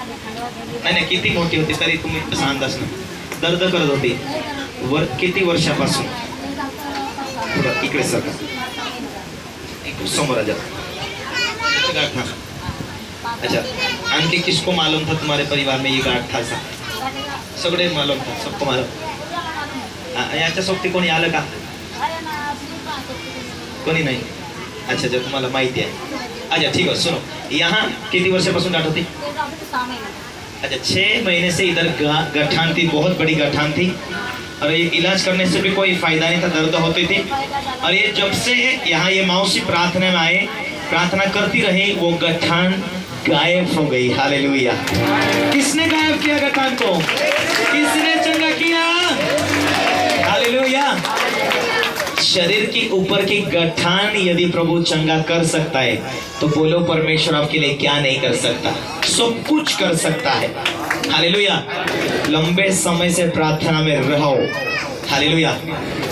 नाही नाही, किती मोठी होती तरी तुम्ही तसा अंदाज ना दर्द करत होती किती वर्षापासून? थोडं इकडे सर समोर आ जाओ। गांठ था। अच्छा, आंटी किसको मालूम था तुम्हारे परिवार में ये गांठ था? सगळे मालूम था, सबको मालूम। याच्या सोबती कोणी आलं का? कोणी नाही? अच्छा अच्छा, तुम्हाला माहिती आहे। अच्छा ठीक है, सुनो, यहाँ कितनी वर्षापासून गांठ होती? अच्छा, 6 महीने से इधर गठान थी, बहुत बड़ी गठान थी, और ये इलाज करने से भी कोई फायदा नहीं था, दर्द होती थी। और ये जब से यहाँ ये मौसी प्रार्थना में आए, प्रार्थना करती रही, वो गठान गायब हो गई। हालेलुया। किसने गायब किया गठान को? किसने चंगा किया? हालेलुया। शरीर के ऊपर की गठान यदि प्रभु चंगा कर सकता है तो बोलो परमेश्वर आपके लिए क्या नहीं कर सकता? सब कुछ कर सकता है। हालेलुया। लंबे समय से प्रार्थना में रहो। हालेलुया,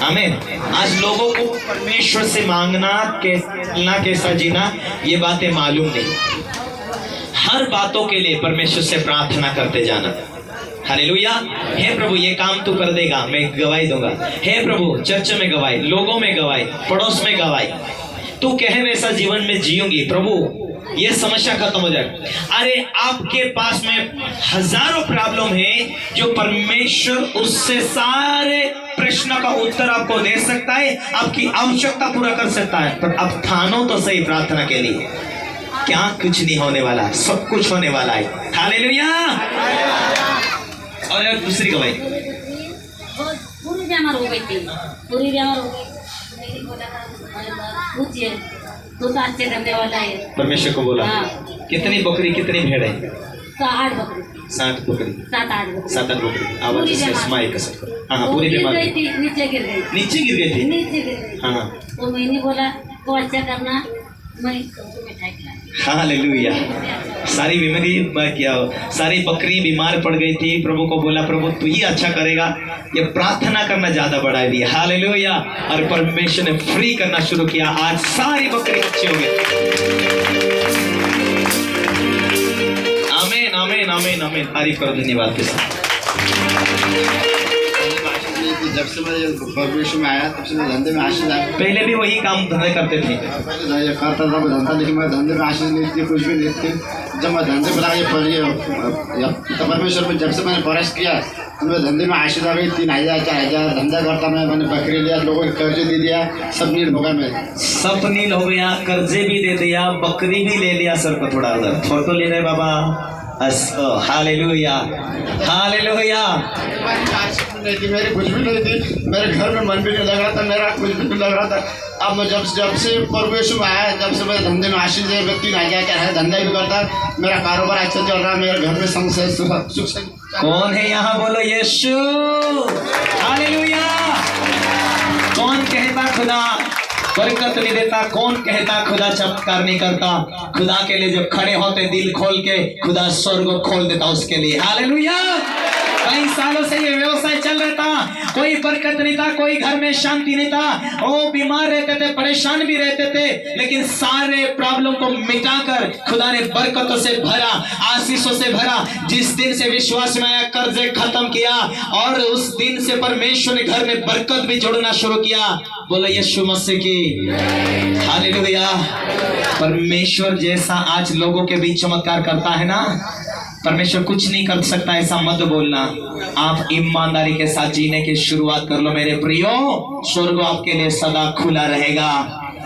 आमीन। आज लोगों को परमेश्वर से मांगना कैसा जीना ये बातें मालूम नहीं। हर बातों के लिए परमेश्वर से प्रार्थना करते जाना। हालेलुया। हे प्रभु ये काम तू कर देगा, मैं गवाही दूंगा। हे प्रभु चर्च में गवाही, लोगों में गवाही, पड़ोस में गवाही, तू कहे वैसा जीवन में जीऊंगी। प्रभु ये समस्या खत्म हो जाए। अरे आपके पास में हजारों प्रॉब्लम है जो परमेश्वर उससे सारे प्रश्न का उत्तर आपको दे सकता है, आपकी आवश्यकता पूरा कर सकता है। पर अब ठानो तो सही प्रार्थना के लिए, क्या कुछ नहीं होने वाला, सब कुछ होने वाला है। हालेलुया। और दूसरी गवाही, पूरी बीमार हो गई थी, पूरी बीमार हो गई। पूछिए तू तो अच्छे धंधे वाला है। परमेश्वर को बोला। हाँ। कितनी बकरी कितनी भेड़ है? 8 बकरी, 7 बकरी, 7-8 बकरी, 7-8 बकरी। आवाज से स्माइल कर सकते। हाँ, पूरी बीमार गई थी, नीचे गिर गई, नीचे गिर गई थी। नीचे गिर गई। हाँ, तो मैंने बोला को अच्छा करना, मैं मिठाई खिलाई। हालेलुया। सारी बीमारी क्या, सारी बकरी बीमार पड़ गई थी। प्रभु को बोला प्रभु तू ही अच्छा करेगा, ये प्रार्थना करना ज्यादा बढ़ा दिया। हालेलुया। और परमेश्वर ने फ्री करना शुरू किया, आज सारी बकरी अच्छी हो गई। आमीन आमीन आमीन आमीन। तारीफ करो धन्यवाद के साथ। जब से मैं परमेश्वर में आया तब से मैं धंधे में आशीष आया। पहले भी वही काम धंधे करते थे? पहले करता था धंधा, लेकिन मैं धंधे में आशीष नहीं थी, कुछ भी नहीं थी। जब मैं धंधे में लगा तो परमेश्वर में जब से मैंने प्रयास किया तो मैं धंधे में आशीष आ गई। 3000 4000 धंधा करता मैंने बकरी लिया, लोगों को कर्जे दे दिया, सब नील हो गया। मैं सब नील हो गया, कर्जे भी दे दिया, बकरी भी ले लिया। सर को थोड़ा उधर फोटो ले रहे बाबा। Hallelujah hallelujah. मेरी कुछ भी नहीं थी, मेरे घर में मन भी नहीं लग रहा था, मेरा कुछ भी नहीं लग रहा था। अब मैं जब से परमेश्वर में आया, जब से मैं धंधे में आशीष है, मैं 3000 क्या है धंधा भी करता, मेरा कारोबार अच्छा चल रहा, मेरे घर में सुख। कौन है यहाँ? बोलो यीशु। हालेलुया। कौन कहता खुदा बरकत नहीं देता? कौन कहता खुदा चमत्कार नहीं करता? खुदा के लिए जब खड़े होते दिल खोल के, खुदा स्वर्ग को खोल देता उसके लिए। हालेलुया। कई सालों से ये व्यवसाय चल रहा था, कोई बरकत नहीं था, कोई घर में शांति नहीं था, वो बीमार रहते थे, परेशान भी रहते थे, लेकिन सारे प्रॉब्लम को मिटाकर खुदा ने बरकतों से भरा, आशीषों से भरा। जिस दिन से विश्वास में आया, कर्जे खत्म किया, और उस दिन से परमेश्वर ने घर में बरकत भी जोड़ना शुरू किया। बोलो यीशु मसीह की। हालेलुया। परमेश्वर जैसा आज लोगों के बीच चमत्कार करता है ना, परमेश्वर कुछ नहीं कर सकता ऐसा मत बोलना। आप ईमानदारी के साथ जीने की शुरुआत कर लो मेरे प्रियो। स्वर्ग आपके लिए सदा खुला रहेगा।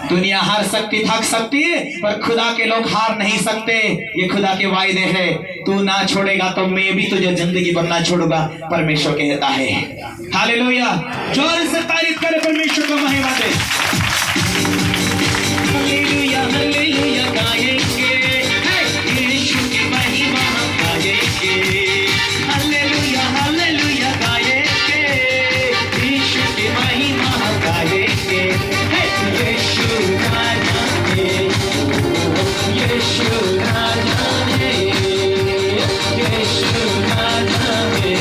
दुनिया हार सकती, थक सकती है, पर खुदा के लोग हार नहीं सकते। ये खुदा के वायदे हैं, तू ना छोड़ेगा तो मैं भी तुझे जिंदगी भर ना छोड़ूंगा, परमेश्वर कहता है। हालेलुया। जोर से तारीफ करे, परमेश्वर को महिमा दे। हालेलुया हालेलुया गाएंगे, यीशु की महिमा गाएंगे। हालेलुया हालेलुया गाएंगे, यीशु की महिमा गाएंगे। यीशु राजा है, यीशु राजा है, यीशु राजा है,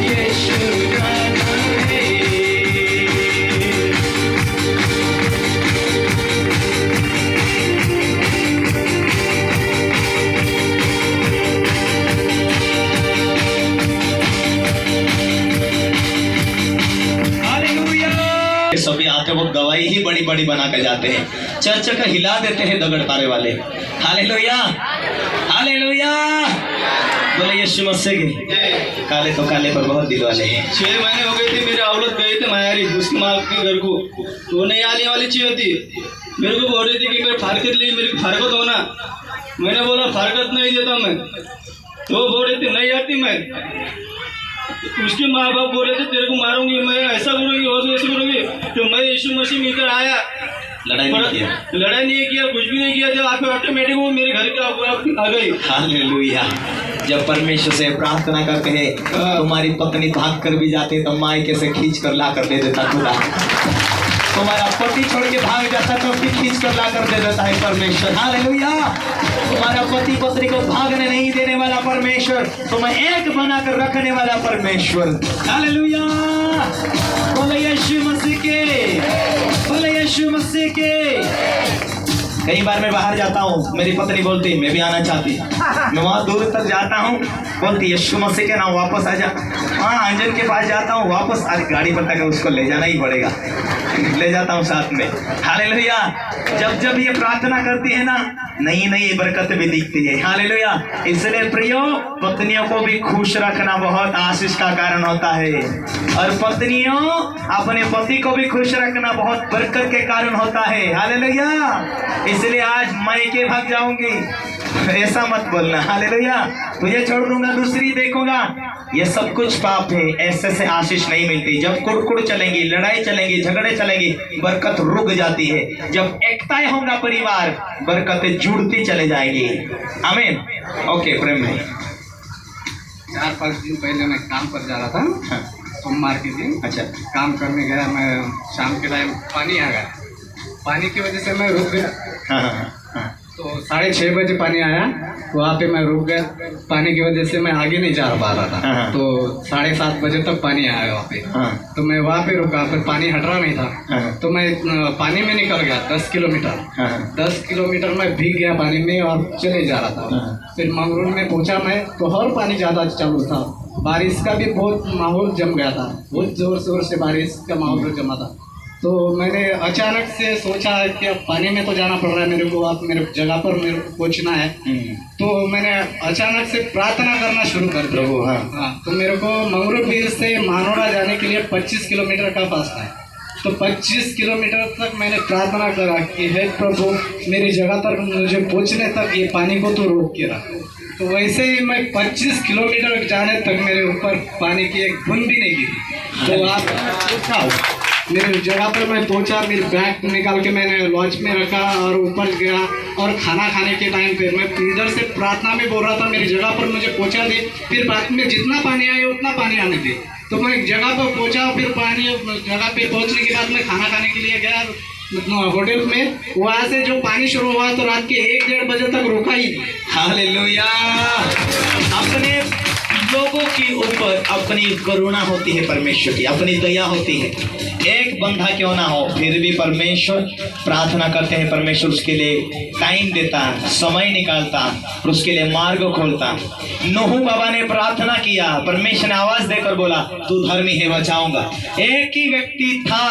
यीशु राजा है। सफाई ही बड़ी बड़ी बना कर जाते हैं, चर्च का हिला देते हैं दगड़ पारे वाले। Hallelujah, hallelujah. बोले यीशु मसीह के। काले तो काले पर बहुत दिल वाले हैं। 6 महीने हो गए थे, मेरे औरत गए थे मायारी उसकी माँ के घर को, तो वो नहीं आने वाली चाहिए थी। मेरे को बोल रही थी कि मेरे फारकत लिए, मेरी फारकत होना। मैंने बोला फारकत नहीं देता मैं, तो वो बोल रही थी नहीं आती मैं। उसके माँ बाप बोल रहे थे तेरे को मारूंगी मैं, ऐसा करूंगी और ऐसा करूंगी। तो मैं यीशु मसीह में इधर आया, लड़ाई नहीं किया, लड़ाई नहीं किया, कुछ भी नहीं किया। जब आप ऑटोमेटिक वो मेरे घर के आ गई। हालेलुया। जब परमेश्वर से प्रार्थना करते हैं, तुम्हारी पत्नी भाग कर भी जाते तो मायके से खींच कर ला कर दे देता खुदा। तुम्हारा पति छोड़ के भाग जाता तो भी खींच कर ला कर दे देता है परमेश्वर। हालेलुया। तुम्हारा पति पत्नी को भागने नहीं देने वाला परमेश्वर, तुम्हें एक बना कर रखने वाला परमेश्वर। हालेलुया। बोले यीशु मसीह के, बोले यीशु मसीह के। कई बार मैं बाहर जाता हूँ, मेरी पत्नी बोलती मैं भी आना चाहती, मैं वहाँ दूर तक जाता हूँ, बोलती यीशु मसीह के नाम वापस आ जा। हाँ, अंजन के पास जाता हूँ, वापस आज गाड़ी पर तक उसको ले जाना ही पड़ेगा, ले जाता हूँ साथ में। हालेलुया। जब जब ये प्रार्थना करती है ना, नई नई बरकत भी दिखती है। हालेलुया। इसलिए प्रियो, पत्नियों को भी खुश रखना बहुत आशीष का कारण होता है, और पत्नियों अपने पति को भी खुश रखना बहुत बरकत के कारण होता है। हालेलुया। इसलिए आज मायके भाग जाऊंगी ऐसा मत बोलना। हालेलुया। तुझे छोड़ दूंगा, दूसरी देखूंगा, ये सब कुछ पाप है। ऐसे से आशीष नहीं मिलती। जब कुड़कुड़ चलेंगी, लड़ाई चलेंगी, झगड़े चलेंगी, बरकत रुक जाती है। जब एकताएं होगा परिवार, बरकतें जुड़ती चले जाएगी। आमीन। ओके प्रेम भाई। 4-5 दिन पहले मैं काम पर जा रहा था, सोमवार के दिन। अच्छा। काम करने गया मैं, शाम के टाइम पानी आ गया, पानी की वजह से मैं रुक गया। हाँ हाँ हाँ। तो 6:30 बजे पानी आया, वहाँ पे मैं रुक गया। पानी की वजह से मैं आगे नहीं जा पा रहा था। हाँ। तो 7:30 बजे तक पानी आया वहाँ पे। हाँ। तो मैं वहाँ पे रुका, फिर पानी हट रहा नहीं था। हाँ। तो मैं पानी में निकल गया 10 किलोमीटर। हाँ। 10 किलोमीटर में भीग गया पानी में और चले जा रहा था। हाँ। फिर मंगरूर में पहुंचा मैं, तो और पानी ज़्यादा चालू था, बारिश का भी बहुत माहौल जम गया था, बहुत जोर शोर से बारिश का माहौल जमा था। तो मैंने अचानक से सोचा कि अब पानी में तो जाना पड़ रहा है मेरे को, अब मेरे जगह पर मेरे को पहुंचना है। तो मैंने अचानक से प्रार्थना करना शुरू कर दिया। हाँ। तो मेरे को मंगरूर ब्रिज से मानोरा जाने के लिए 25 किलोमीटर का फासला है। तो 25 किलोमीटर तक मैंने प्रार्थना करा कि हे प्रभु, मेरी जगह तक मुझे पहुंचने तक ये पानी को तो रोक के रख। तो वैसे ही मैं 25 किलोमीटर जाने तक मेरे ऊपर पानी की एक बूंद भी नहीं गिरी। तो आप पूछा, मेरे जगह पर मैं पहुंचा, मेरे बैग निकाल के मैंने लॉज में रखा और ऊपर गया। और खाना खाने के टाइम पे मैं इधर से प्रार्थना में बोल रहा था मेरी जगह पर मुझे पहुंचा दे, फिर बाद में जितना पानी आए उतना पानी आने दे। तो मैं जगह पर पहुंचा, फिर पानी जगह पे पहुंचने के बाद मैं खाना खाने के लिए गया होटल में। वहाँ से जो पानी शुरू हुआ तो रात के 1-1:30 बजे तक रुका ही नहीं। हालेलुया। अपने लोगों के ऊपर अपनी करुणा होती है परमेश्वर की, अपनी दया होती है। एक बंधा क्यों ना हो, फिर भी परमेश्वर प्रार्थना करते हैं, परमेश्वर उसके लिए टाइम देता, समय निकालता, उसके लिए मार्ग खोलता। नूह बाबा ने प्रार्थना किया, परमेश्वर ने आवाज देकर बोला तू धर्मी है, बचाऊंगा। एक ही व्यक्ति था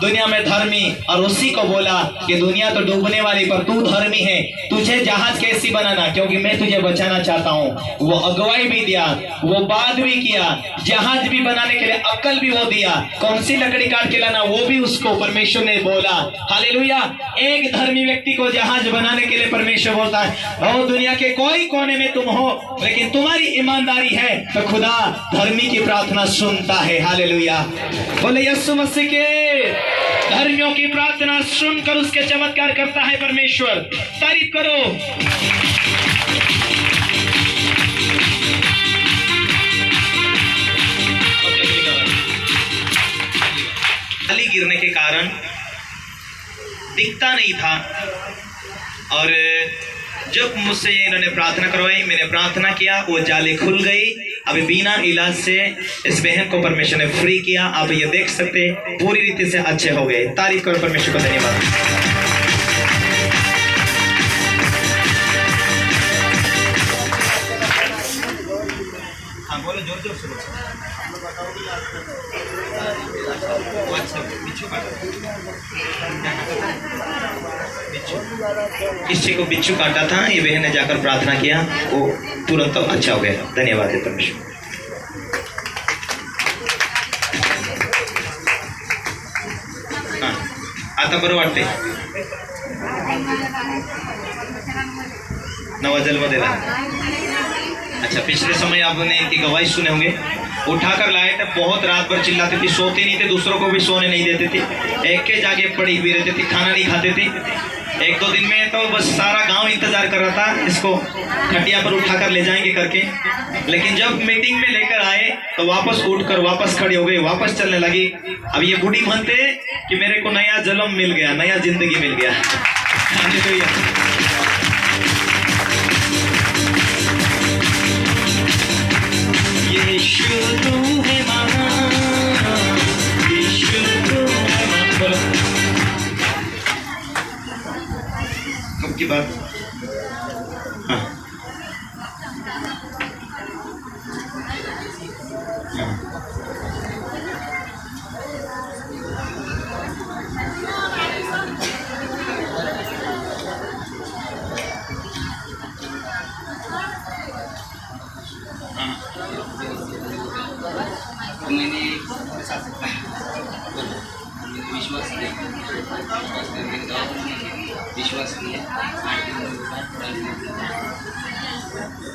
दुनिया में धर्मी, और उसी को बोला कि दुनिया तो डूबने वाली पर तू धर्मी है, तुझे जहाज कैसी बनाना, क्योंकि मैं तुझे बचाना चाहता हूँ। वो अगुवाई भी दिया, वो बात भी किया, जहाज भी बनाने के लिए अक्ल भी वो दिया, कौन सी लकड़ी काट के लाना वो भी उसको परमेश्वर ने बोला। हालेलुया। एक धर्मी व्यक्ति को जहाज बनाने के लिए परमेश्वर बोलता है, और दुनिया के कोई कोने में तुम हो, लेकिन तुम्हारी ईमानदारी है तो खुदा धर्मी की प्रार्थना सुनता है। हालेलुया। बोले यीशु मसीह के। धर्मियों की प्रार्थना सुनकर उसके चमत्कार करता है परमेश्वर। तारीफ करो। खाली गिरने के कारण दिखता नहीं था, और जब मुझसे इन्होंने प्रार्थना करवाई, मैंने प्रार्थना किया, वो जाली खुल गई। अभी बिना इलाज से इस बहन को परमेश्वर ने फ्री किया। आप ये देख सकते पूरी रीति से अच्छे हो गए। तारीफ करो परमेश्वर को, धन्यवाद। हाँ बोलो, जोर जोर से। अच्छा किसी को बिच्छू काटा था, ये बहन ने जाकर प्रार्थना किया, वो तुरंत अच्छा हो गया। धन्यवाद है परमेश्वर। हाँ, आता बरं वाटते नवा जन्म देना। अच्छा, पिछले समय आपने इनकी गवाही सुने होंगे। उठाकर लाए थे, बहुत रात भर चिल्लाते थे, सोते नहीं थे, दूसरों को भी सोने नहीं देते थे, एक के जाके पड़ी हुई रहती थी, खाना नहीं खाते थे। एक दो दिन में तो बस सारा गांव इंतजार कर रहा था इसको खटिया पर उठाकर ले जाएंगे करके। लेकिन जब मीटिंग में लेकर आए तो वापस उठकर वापस खड़ी हो गई, वापस चलने लगी। अब ये बूढ़ी मानते कि मेरे को नया जन्म मिल गया, नया जिंदगी मिल गया। यीशु तू है महान, यीशु तू है महान। कब की बात? हाँ, मैंने विश्वास किया, विश्वास किया।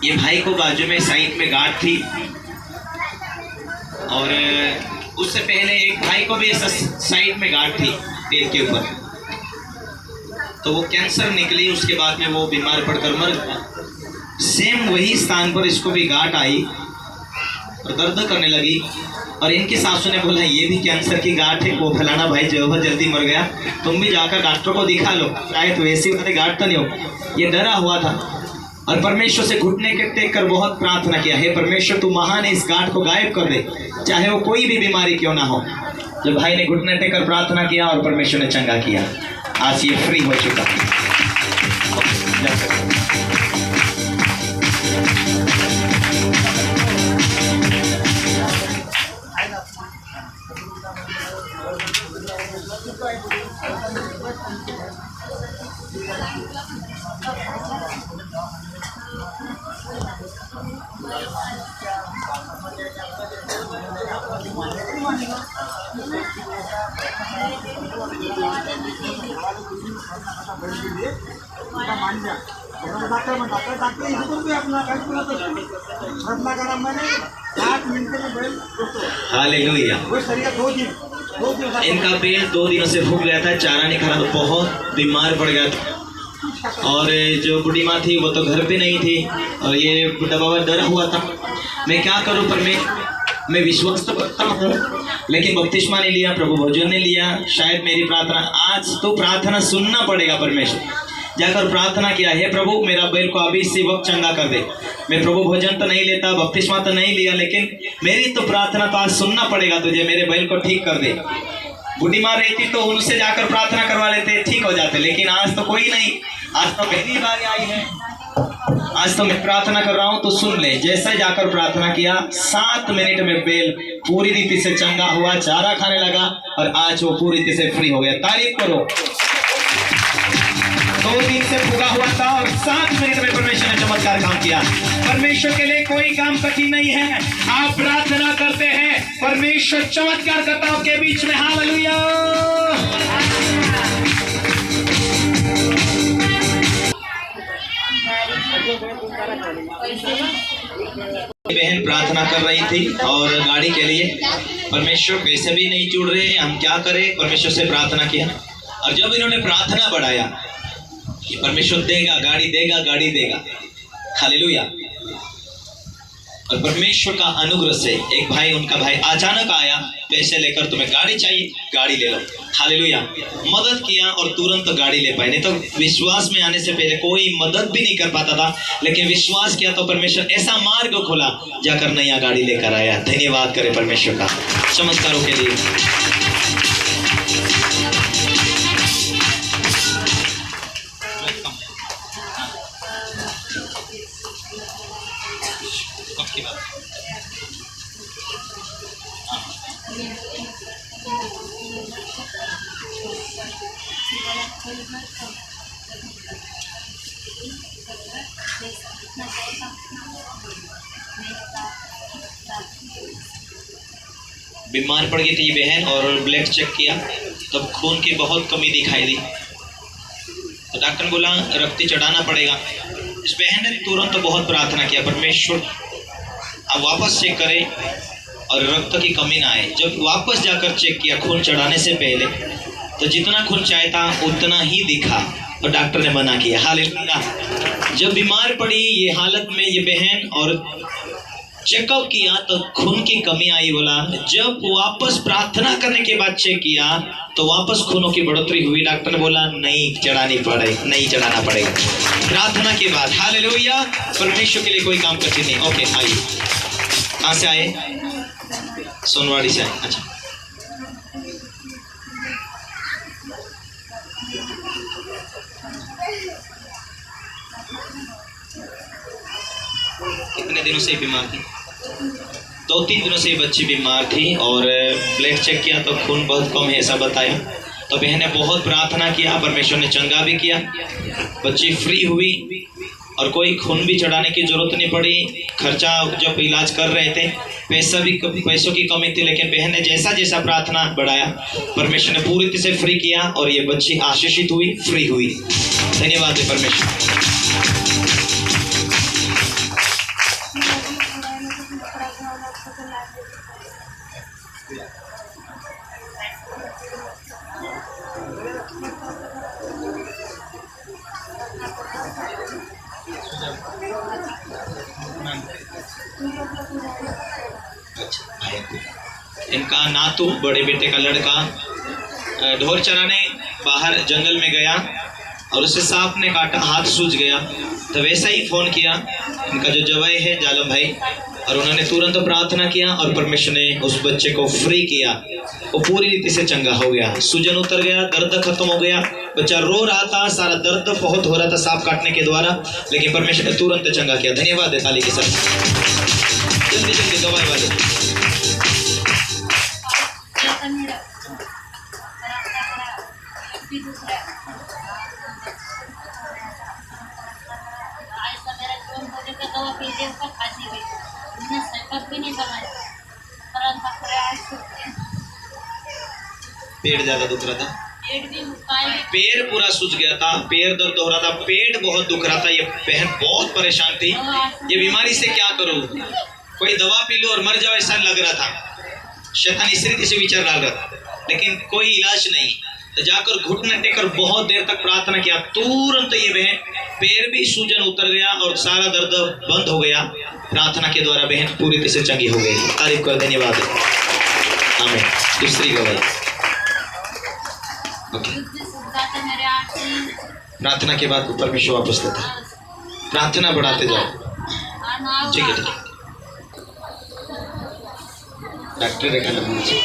ये भाई को बाजू में साइड में गांठ थी, और उससे पहले एक भाई को भी साइड में गांठ थी पेट के ऊपर, तो वो कैंसर निकली। उसके बाद में वो बीमार पड़कर मर गया। सेम वही स्थान पर इसको भी गांठ आई और दर्द करने लगी, और इनकी सासू ने बोला ये भी कैंसर की गांठ है, वो फलाना भाई जो है जल्दी मर गया, तुम भी जाकर डॉक्टर को दिखा लो, शायद वैसी वाली गांठ तो नहीं हो। ये डरा हुआ था और परमेश्वर से घुटने के टेक कर बहुत प्रार्थना किया, हे परमेश्वर तू महान है, इस गांठ को गायब कर दे, चाहे वो कोई भी बीमारी क्यों ना हो। जब भाई ने घुटने टेक कर प्रार्थना किया और परमेश्वर ने चंगा किया, आज ये फ्री हो चुका। हालेलुया। इनका पेट 2 दिनों से भूख गया था, चारा नहीं खा, तो बहुत बीमार पड़ गया था। और जो बूढ़ी माँ थी वो तो घर पे नहीं थी, और ये बुढ़ा बाबा डरा हुआ था। मैं क्या करूं, पर मैं विश्वास तो करता हूँ, लेकिन बपतिस्मा नहीं लिया, प्रभु भोजन नहीं लिया। शायद मेरी प्रार्थना, आज तो प्रार्थना सुनना पड़ेगा। परमेश्वर जाकर प्रार्थना किया, हे प्रभु मेरा बैल को अभी इसी वक्त चंगा कर दे। मैं प्रभु भोजन तो नहीं लेता, बपतिस्मा तो नहीं लिया, लेकिन मेरी तो प्रार्थना तो आज सुनना पड़ेगा तुझे, मेरे बैल को ठीक कर दे। बूढ़ी माँ रहती तो उनसे जाकर प्रार्थना करवा लेते, ठीक हो जाते, लेकिन आज तो कोई नहीं, आज तो पहली बार आई है। आज तो मैं प्रार्थना कर रहा हूँ तो सुन ले। जैसे जाकर प्रार्थना किया, 7 मिनट में बैल पूरी रीति से चंगा हुआ, चारा खाने लगा, और आज वो पूरी रीति से फ्री हो गया। तारीफ करो। 2 दिन से भूखा हुआ था और 7 मिनट में परमेश्वर ने चमत्कार काम किया। परमेश्वर के लिए कोई काम कठिन नहीं है। आप प्रार्थना करते हैं, परमेश्वर चमत्कार करता है आपके बीच में। हालेलुया। बहन प्रार्थना कर रही थी और गाड़ी के लिए, परमेश्वर पैसे भी नहीं जुड़ रहे, हम क्या करें। परमेश्वर से प्रार्थना किया, और जब इन्होंने प्रार्थना बढ़ाया कि परमेश्वर देगा, गाड़ी देगा, गाड़ी देगा, हालेलुया। और परमेश्वर का अनुग्रह से एक भाई, उनका भाई अचानक आया, पैसे लेकर तुम्हें गाड़ी चाहिए, गाड़ी ले लो, हालेलुया। मदद किया और तुरंत गाड़ी ले पाए। नहीं तो विश्वास में आने से पहले कोई मदद भी नहीं कर पाता था, लेकिन विश्वास किया तो परमेश्वर ऐसा मार्ग खोला, जाकर नया गाड़ी लेकर आया। धन्यवाद करें परमेश्वर का चमत्कारों के लिए। बीमार पड़ गई थी ये बहन और ब्लड चेक किया तब खून की बहुत कमी दिखाई दी, तो डॉक्टर ने बोला रक्त चढ़ाना पड़ेगा। इस बहन ने तुरंत बहुत प्रार्थना किया, परमेश्वर अब वापस चेक करें और रक्त की कमी ना आए। जब वापस जाकर चेक किया खून चढ़ाने से पहले, तो जितना खून चाहता उतना ही दिखा और डॉक्टर ने मना किया। हालेलुया। जब बीमार पड़ी ये हालत में ये बहन और चेकअप किया तो खून की कमी आई, बोला जब वापस प्रार्थना करने के बाद चेक किया तो वापस खूनों की बढ़ोतरी हुई। डॉक्टर ने बोला नहीं चढ़ाना पड़ेगा प्रार्थना के बाद। हालेलुया। परमेश्वर के लिए कोई काम कठिन नहीं। ओके आइए, कहाँ से आए? सोनवाड़ी से आए। अच्छा, कितने दिनों से बीमार थी? 2-3 दिनों से बच्ची बीमार थी और ब्लड चेक किया तो खून बहुत कम है ऐसा बताया। तो बहन ने बहुत प्रार्थना किया, परमेश्वर ने चंगा भी किया, बच्ची फ्री हुई और कोई खून भी चढ़ाने की जरूरत नहीं पड़ी। खर्चा जब इलाज कर रहे थे पैसों की कमी थी, लेकिन बहन ने जैसा जैसा प्रार्थना बढ़ाया परमेश्वर ने पूरी तरह से फ्री किया और ये बच्ची आशीषित हुई, फ्री हुई। धन्यवाद है परमेश्वर। इनका नातू बड़े बेटे का लड़का ढोर चराने बाहर जंगल में गया और उसे सांप ने काटा, हाथ सूज गया। तो वैसा ही फोन किया इनका जो जवाई है जालम भाई, और उन्होंने तुरंत प्रार्थना किया और परमेश्वर ने उस बच्चे को फ्री किया। वो पूरी रीति से चंगा हो गया, सूजन उतर गया, दर्द खत्म हो गया। बच्चा रो रहा था, सारा दर्द बहुत हो रहा था सांप काटने के द्वारा, लेकिन परमेश्वर ने तुरंत चंगा किया। धन्यवाद है ताली के साथ। जल्दी जल्दी दवाई वाले पेट ज्यादा दुख रहा था, पैर पूरा सूज गया था, पैर दर्द हो रहा था, पेट बहुत दुख रहा था। ये बहन बहुत परेशान थी, ये बीमारी से क्या करूं, कोई दवा पी लो और मर जाओ ऐसा लग रहा था। शैतान इस रीति से विचार डाल रहा था, लेकिन कोई इलाज नहीं। तो जाकर घुटने टेकर बहुत देर तक प्रार्थना किया, तुरंत ये बहन पैर भी सूजन उतर गया और सारा दर्द बंद हो गया। प्रार्थना के द्वारा बहन पूरी तरह से चंगी हो गई। तारीफ कर, धन्यवाद। आमीन। दूसरी गवाही। प्रार्थना के बाद परमेश्वर वापस देता, प्रार्थना बढ़ाते जाओ। ठीक है, ठीक है। डॉक्टर देखा लगना चाहिए।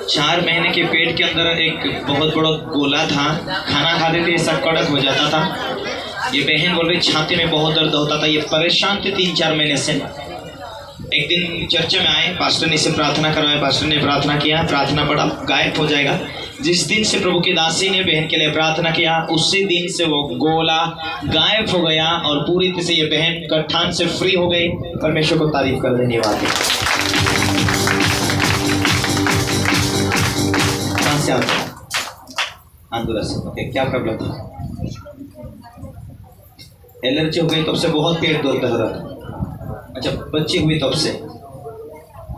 4 महीने के पेट के अंदर एक बहुत बड़ा गोला था, खाना खाते थे सब कड़क हो जाता था। ये बहन बोल रही छाती में बहुत दर्द होता था, ये परेशान थे 3-4 महीने से। एक दिन चर्च में आए, पास्टर ने इसे प्रार्थना करवाया, पास्टर ने प्रार्थना किया, प्रार्थना पढ़ा, गायब हो जाएगा। जिस दिन से प्रभु की दासी ने बहन के लिए प्रार्थना किया, उसी दिन से वो गोला गायब हो गया और पूरी तरह से ये बहन गठान से फ्री हो गई। परमेश्वर को तारीफ कर, धन्यवाद। कहाँ से आप? आंदोलन से। ओके, क्या प्रॉब्लम था? एलर्जी हो गई, तब से बहुत पेट दर्द हो रहा था। अच्छा, बच्ची हुई तब से?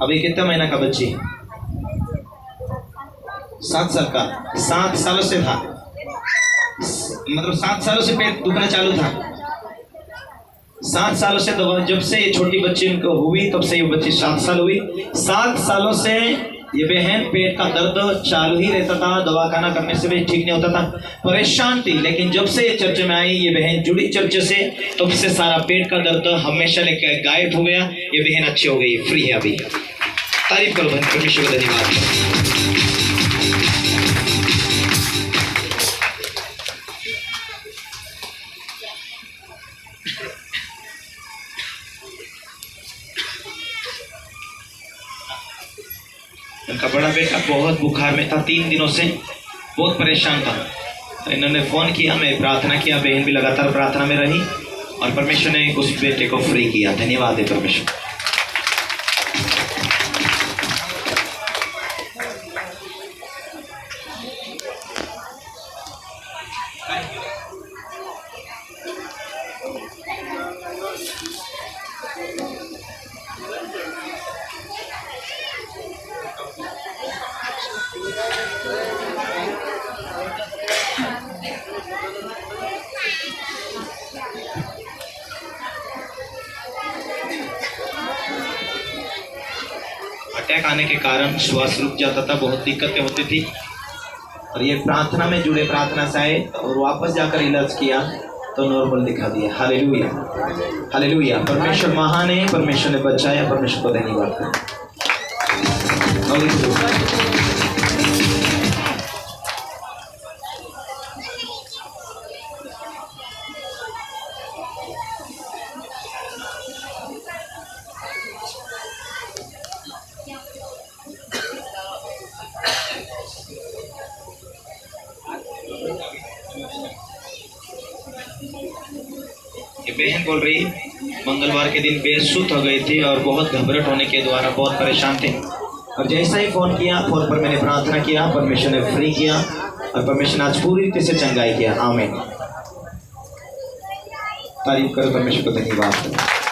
अभी कितना महीना का बच्ची? 7 साल का। 7 सालों से था, मतलब 7 सालों से पेट दुखना चालू था। 7 सालों से जब से ये छोटी बच्ची उनको हुई तब से ये बच्ची 7 साल हुई। 7 सालों से ये बहन पेट का दर्द चालू ही रहता था, दवा खाना करने से भी ठीक नहीं होता था, परेशान थी। लेकिन जब से ये चर्च में आई, ये बहन जुड़ी चर्च से, तब से सारा पेट का दर्द हमेशा लेकर गायब हो गया। ये बहन अच्छी हो गई, फ्री है अभी। तारीफ करो परमेश्वर का, धन्यवाद। उनका बड़ा बेटा बहुत बुखार में था, 3 दिनों से बहुत परेशान था। तो इन्होंने फ़ोन किया, मैं प्रार्थना किया, बहन भी लगातार प्रार्थना में रही और परमेश्वर ने उस बेटे को फ्री किया। धन्यवाद है परमेश्वर। अटैक आने के कारण श्वास रुक जाता था, बहुत दिक्कतें होती थी और ये प्रार्थना में जुड़े, प्रार्थना से आए और वापस जाकर इलाज किया तो नॉर्मल दिखा दिया। Hallelujah, hallelujah. परमेश्वर महान है, परमेश्वर ने बचाया, परमेश्वर को धन्यवाद। ये बहन बोल रही, मंगलवार के दिन बेसुध हो गई थी और बहुत घबराहट होने के द्वारा बहुत परेशान थे और जैसा ही फ़ोन किया, फ़ोन पर मैंने प्रार्थना किया, परमेश्वर ने फ्री किया और परमेश्वर ने आज पूरी रीति से चंगाई किया। आमीन। तारीफ करो, परमेश्वर को धन्यवाद।